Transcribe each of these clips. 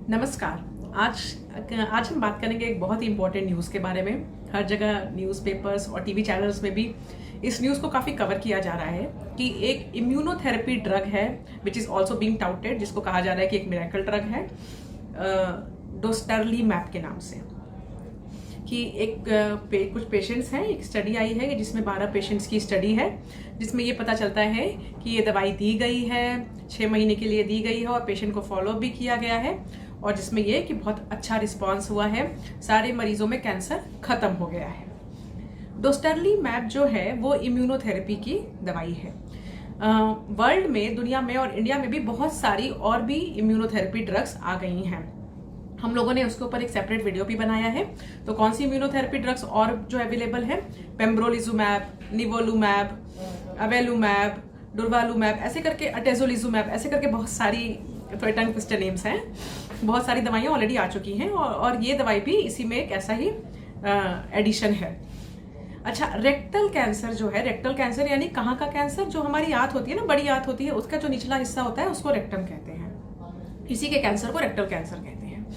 नमस्कार। आज आज हम बात करेंगे एक बहुत ही इंपॉर्टेंट न्यूज़ के बारे में। हर जगह न्यूज़पेपर्स और टीवी चैनल्स में भी इस न्यूज़ को काफ़ी कवर किया जा रहा है कि एक इम्यूनोथेरेपी ड्रग है which is also being touted, जिसको कहा जा रहा है कि एक मिरेकल ड्रग है डोस्टरलीमैब के नाम से। कि कुछ पेशेंट्स हैं, एक स्टडी आई है जिसमें 12 पेशेंट्स की स्टडी है, जिसमें ये पता चलता है कि ये दवाई दी गई है, 6 महीने के लिए दी गई है और पेशेंट को फॉलो भी किया गया है, और जिसमें ये कि बहुत अच्छा रिस्पांस हुआ है, सारे मरीजों में कैंसर खत्म हो गया है। डोस्टरलीमैब जो है वो इम्यूनोथेरेपी की दवाई है। वर्ल्ड में, दुनिया में और इंडिया में भी बहुत सारी और भी इम्यूनोथेरेपी ड्रग्स आ गई हैं। हम लोगों ने उसके ऊपर एक सेपरेट वीडियो भी बनाया है। तो कौन सी इम्यूनोथेरेपी ड्रग्स और जो अवेलेबल है, पेम्ब्रोलिजुमैब, निवोलुमैब, अवेलुमैब, डुर्वालुमैब, ऐसे करके अटेजोलिजुमैब, ऐसे करके बहुत सारी टंग ट्विस्टर नेम्स हैं। बहुत सारी दवाइयाँ ऑलरेडी आ चुकी हैं और ये दवाई भी इसी में एक ऐसा ही एडिशन है। अच्छा, रेक्टल कैंसर जो है, रेक्टल कैंसर यानी कहाँ का कैंसर, जो हमारी आंत होती है ना, बड़ी आंत होती है, उसका जो निचला हिस्सा होता है उसको रेक्टम कहते हैं। इसी के कैंसर को रेक्टल कैंसर कहते हैं।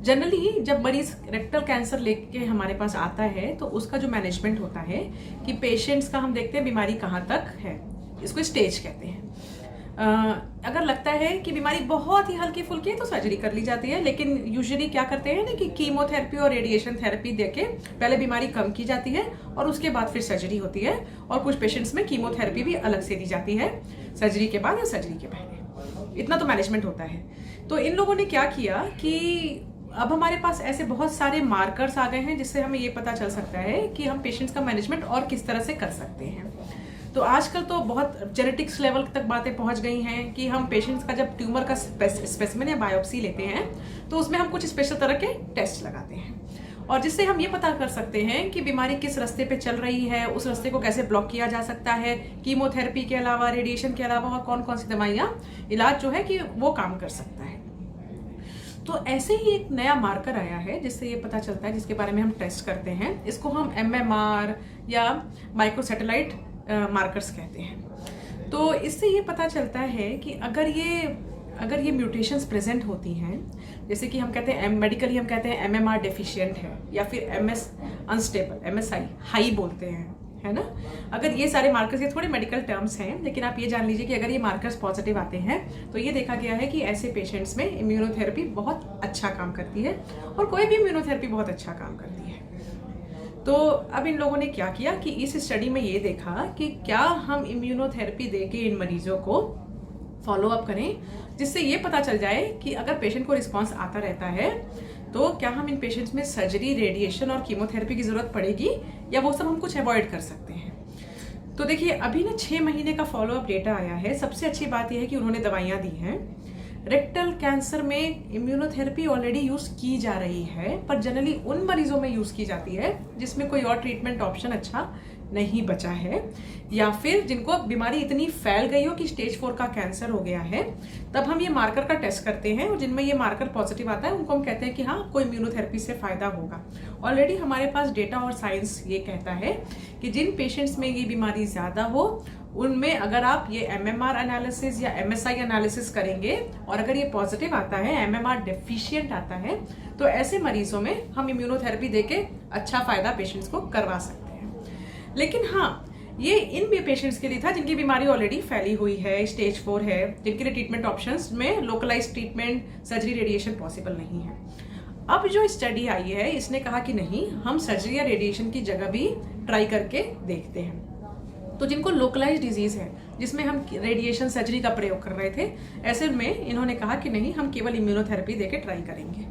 जनरली जब मरीज रेक्टल कैंसर लेके हमारे पास आता है तो उसका जो मैनेजमेंट होता है कि पेशेंट्स का हम देखते हैं बीमारी कहाँ तक है, इसको स्टेज कहते हैं। अगर लगता है कि बीमारी बहुत ही हल्की फुल्की है तो सर्जरी कर ली जाती है, लेकिन यूजुअली क्या करते हैं ना कि कीमोथेरेपी और रेडिएशन थेरेपी देके पहले बीमारी कम की जाती है और उसके बाद फिर सर्जरी होती है। और कुछ पेशेंट्स में कीमोथेरेपी भी अलग से दी जाती है, सर्जरी के बाद या सर्जरी के पहले। इतना तो मैनेजमेंट होता है। तो इन लोगों ने क्या किया कि अब हमारे पास ऐसे बहुत सारे मार्कर्स आ गए हैं जिससे हमें ये पता चल सकता है कि हम पेशेंट्स का मैनेजमेंट और किस तरह से कर सकते हैं। तो आजकल तो बहुत जेनेटिक्स लेवल तक बातें पहुंच गई हैं कि हम पेशेंट्स का जब ट्यूमर का स्पेसिमेन या बायोप्सी लेते हैं तो उसमें हम कुछ स्पेशल तरह के टेस्ट लगाते हैं, और जिससे हम ये पता कर सकते हैं कि बीमारी किस रास्ते पे चल रही है, उस रास्ते को कैसे ब्लॉक किया जा सकता है, कीमोथेरेपी के अलावा, रेडिएशन के अलावा और कौन कौन सी दवाइयाँ, इलाज जो है कि वो काम कर सकता है। तो ऐसे ही एक नया मार्कर आया है जिससे ये पता चलता है, जिसके बारे में हम टेस्ट करते हैं। इसको हम MMR या माइक्रोसैटेलाइट मार्कर्स कहते हैं। तो इससे ये पता चलता है कि अगर ये म्यूटेशंस प्रेजेंट होती हैं, जैसे कि हम कहते हैं मेडिकली हम कहते हैं MMR डेफिशिएंट है, या फिर MS अनस्टेबल, MSI हाई बोलते हैं, है ना। अगर ये सारे मार्कर्स, ये थोड़े मेडिकल टर्म्स हैं, लेकिन आप ये जान लीजिए कि अगर ये मार्कर्स पॉजिटिव आते हैं तो ये देखा गया है कि ऐसे पेशेंट्स में इम्यूनोथेरेपी बहुत अच्छा काम करती है, और कोई भी इम्यूनोथेरेपी बहुत अच्छा काम करती है। तो अब इन लोगों ने क्या किया कि इस स्टडी में ये देखा कि क्या हम इम्यूनोथेरेपी देके इन मरीजों को फॉलो अप करें, जिससे ये पता चल जाए कि अगर पेशेंट को रिस्पॉन्स आता रहता है तो क्या हम इन पेशेंट्स में सर्जरी, रेडिएशन और कीमोथेरेपी की जरूरत पड़ेगी, या वो सब हम कुछ अवॉइड कर सकते हैं। तो देखिए, अभी ना 6 महीने का फॉलोअप डेटा आया है। सबसे अच्छी बात यह है कि उन्होंने दवाइयाँ दी हैं। रेक्टल कैंसर में इम्यूनोथेरेपी ऑलरेडी यूज की जा रही है, पर जनरली उन मरीजों में यूज की जाती है जिसमें कोई और ट्रीटमेंट ऑप्शन अच्छा नहीं बचा है, या फिर जिनको बीमारी इतनी फैल गई हो कि स्टेज 4 का कैंसर हो गया है। तब हम ये मार्कर का टेस्ट करते हैं, और जिनमें ये मार्कर पॉजिटिव आता है उनको हम कहते हैं कि हाँ, कोई इम्यूनोथेरेपी से फायदा होगा। ऑलरेडी हमारे पास डेटा और साइंस ये कहता है कि जिन पेशेंट्स में ये बीमारी ज्यादा हो उनमें अगर आप ये MMR एनालिसिस या MSI एनालिसिस करेंगे और अगर ये पॉजिटिव आता है, MMR डेफिशिएंट आता है, तो ऐसे मरीजों में हम इम्यूनोथेरेपी देके अच्छा फायदा पेशेंट्स को करवा सकते हैं। लेकिन हाँ, ये इन भी पेशेंट्स के लिए था जिनकी बीमारी ऑलरेडी फैली हुई है, स्टेज 4 है, जिनके लिए ट्रीटमेंट ऑप्शंस में localise treatment, surgery, radiation possible नहीं है। अब जो स्टडी आई है इसने कहा कि नहीं, हम सर्जरी या रेडिएशन की जगह भी ट्राई करके देखते हैं। तो जिनको लोकलाइज डिजीज है, जिसमें हम रेडिएशन, सर्जरी का प्रयोग कर रहे थे, ऐसे में इन्होंने कहा कि नहीं, हम केवल इम्यूनोथेरेपी देके ट्राई करेंगे,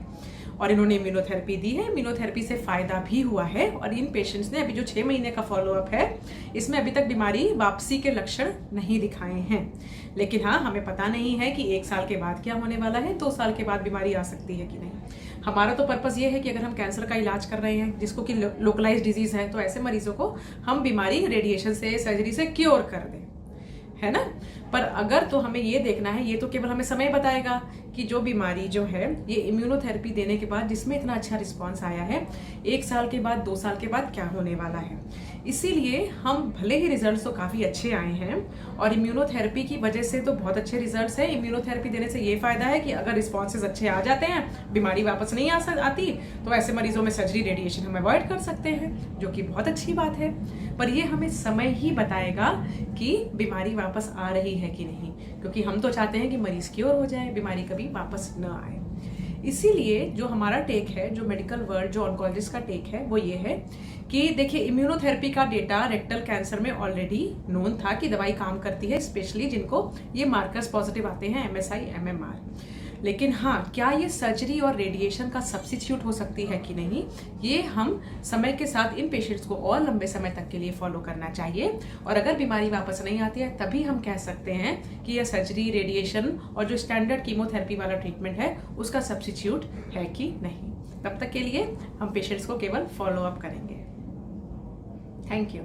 और इन्होंने इम्यूनोथेरेपी दी है। इम्यूनोथेरेपी से फायदा भी हुआ है, और इन पेशेंट्स ने अभी जो 6 महीने का फॉलोअप है इसमें अभी तक बीमारी वापसी के लक्षण नहीं दिखाए हैं। लेकिन हाँ, हमें पता नहीं है कि 1 साल के बाद क्या होने वाला है, 2 साल के बाद बीमारी आ सकती है कि नहीं। हमारा तो पर्पस ये है कि अगर हम कैंसर का इलाज कर रहे हैं जिसको कि लोकलाइज डिजीज है, तो ऐसे मरीजों को हम बीमारी रेडिएशन से, सर्जरी से क्योर कर दें, है ना। पर अगर तो हमें ये देखना है, ये तो केवल हमें समय बताएगा कि जो बीमारी जो है ये इम्यूनोथेरेपी देने के बाद जिसमें इतना अच्छा रिस्पांस आया है, 1 साल के बाद, 2 साल के बाद क्या होने वाला है। इसीलिए हम भले ही रिजल्ट्स तो काफ़ी अच्छे आए हैं और इम्यूनोथेरेपी की वजह से तो बहुत अच्छे रिजल्ट्स हैं। इम्यूनोथेरेपी देने से ये फ़ायदा है कि अगर रिस्पॉन्सेज अच्छे आ जाते हैं, बीमारी वापस नहीं आती, तो ऐसे मरीजों में सर्जरी रेडिएशन हम अवॉइड कर सकते हैं, जो कि बहुत अच्छी बात है। पर ये हमें समय ही बताएगा कि बीमारी वापस आ रही है कि नहीं, क्योंकि हम तो चाहते हैं कि मरीज क्योर हो जाए, बीमारी कभी वापस न आए। इसीलिए जो हमारा टेक है, जो मेडिकल वर्ल्ड, जो ऑन्कोलॉजिस्ट का टेक है, वो ये है कि देखिए, इम्यूनोथेरेपी का डेटा रेक्टल कैंसर में ऑलरेडी नोन था कि दवाई काम करती है, स्पेशली जिनको ये मार्कर्स पॉजिटिव आते हैं, MSI, MMR। लेकिन हाँ, क्या ये सर्जरी और रेडिएशन का सब्स्टिट्यूट हो सकती है कि नहीं, ये हम समय के साथ इन पेशेंट्स को और लंबे समय तक के लिए फॉलो करना चाहिए। और अगर बीमारी वापस नहीं आती है, तभी हम कह सकते हैं कि यह सर्जरी, रेडिएशन और जो स्टैंडर्ड कीमोथेरेपी वाला ट्रीटमेंट है, उसका सब्स्टिट्यूट है कि नहीं। तब तक के लिए हम पेशेंट्स को केवल फॉलो अप करेंगे। Thank you.